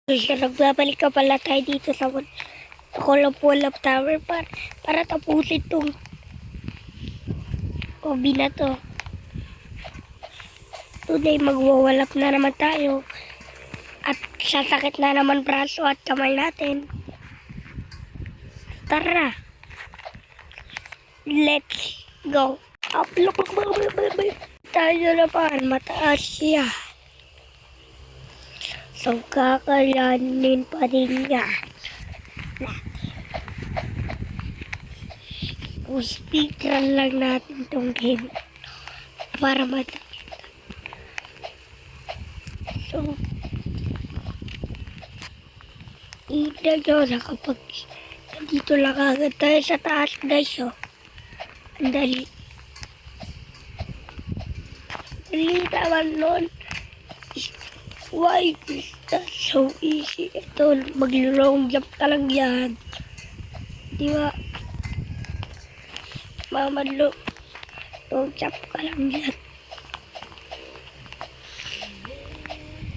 So, nagbabalik ka pala tayo dito sa Colapolap Tower para tapusin tong hobby na to. Today, magwawalap na naman tayo. At sasakit na naman braso at kamay natin. Tara! Let's go! Upload! Tayo naman, mataas siya. So, kakayanin pa rin niya. Speedrun lang natin tong game para makita. So, ito nyo na kapag dito lang agad tayo sa taas, guys. Oh. Ang dali. Dali naman nun. Why is that so easy? Ito, mag-long jump ka lang yan. Di ba? Long jump ka lang yan.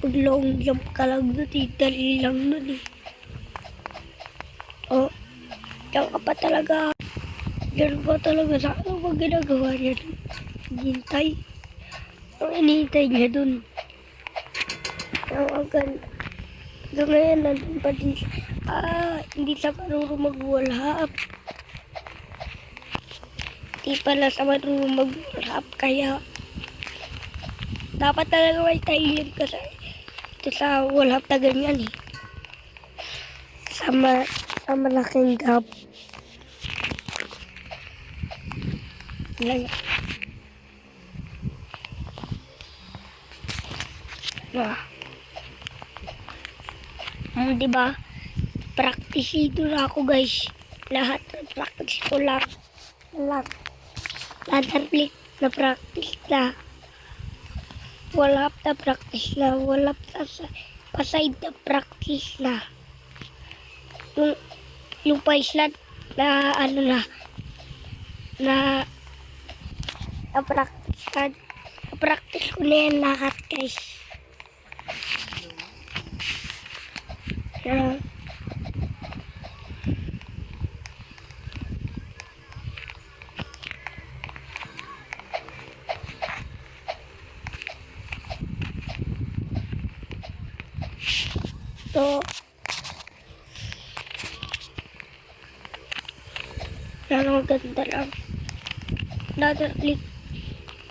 Mag-long jump ka lang nun eh. Dali lang nun eh. Oh, diyan ka pa talaga. Diyan pa talaga. Sa ano ba ginagawa niya dun? Hinintay. Ang hinihintay niya dun. Hanggang ngayon, nandun pa din. Hindi sa marunong mag-wallhap. Hindi pala sa marunong mag-wallhap. Kaya, dapat talaga may tahilin ka ito sa wallhap na ganyan eh. Sa malaking gap. Yan. Diba? Praktisido na ako, guys. Lahat na practice ko lang. Ladder flip na practice na. Wala na practice na. Wala pa side na practice na. Yung pa-slot na ano na practice ka. Practice ko na yan lahat, guys. So, ang ganda lang. Ladder flip,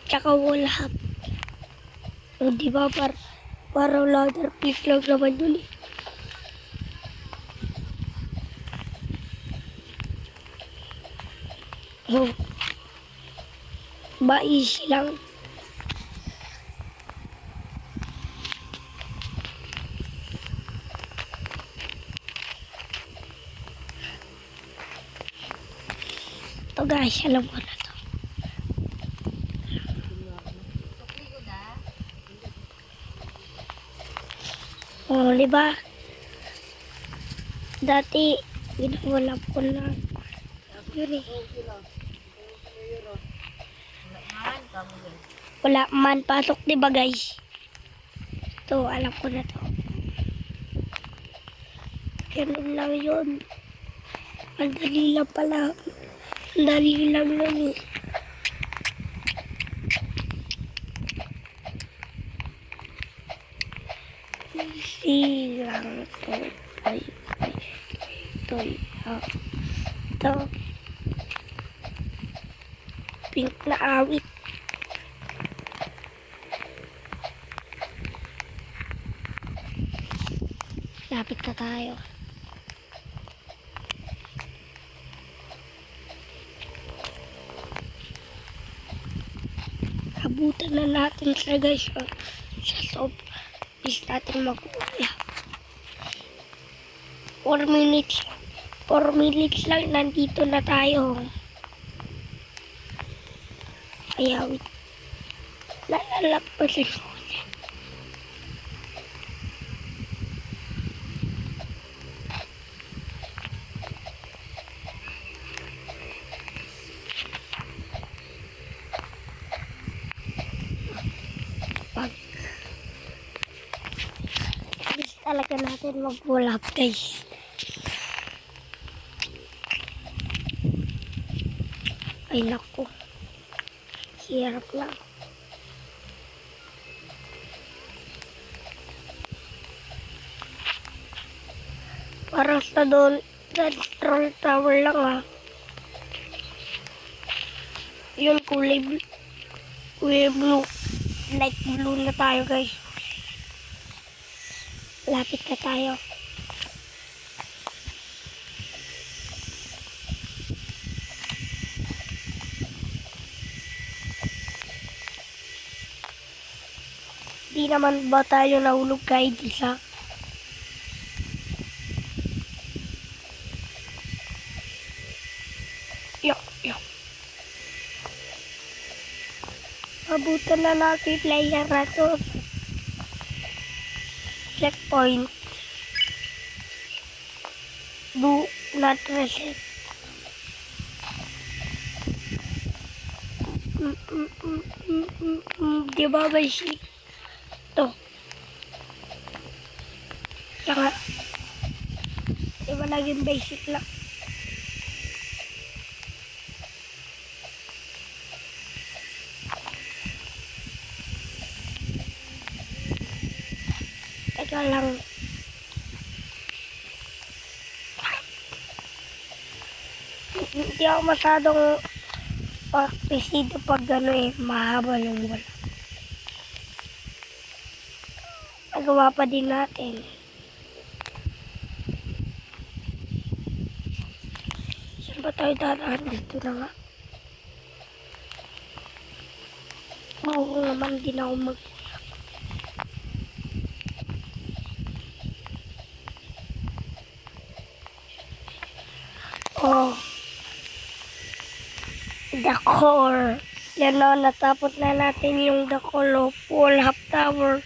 tsaka wallhap. O, diba, para ladder flip lang naman yun eh. Oh, ba easy lang. Ito guys, alam ko na to. Oh, diba? Dati, ginawala ko na. Yun eh. Wala man pasok, diba guys? Ito, alam ko na to. Ganun lang yun. Ang dali lang pala. Ang dali lang yun eh. Easy lang to. Ito. Pink na awit. Lapit na tayo. Abutan na natin siya guys. Sa sob. Is natin mag-uula. 4 minutes. 4 minutes lang. Nandito na tayo. Kaya wait. Lalalak pa siya. talaga natin mag-wall up, guys. Ay, naku. Hirap lang. Parang sa doon, sa troll tower lang ah. Yun, kulay blue. Light blue na tayo, guys. Lapit na tayo. Di naman ba tayo nahulog kahit isa? Yok. Abutan na natin player na to. Checkpoint. Do not reset. Diba ba siya? Ito. Saka, diba naging basic lang. Teka lang. Hindi ako masyadong presido pag mahaba yung wala. Nagawa pa din natin. Saan ba tayo dadaan? Dito na nga. Oo naman, din ako Oh. The core. Yan o, natapos na natin yung the core of wall half tower.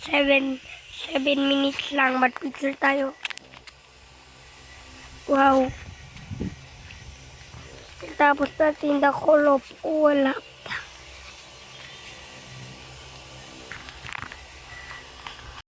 7 minutes lang. Mag-picture tayo. Wow. Tapos natin the core of wall half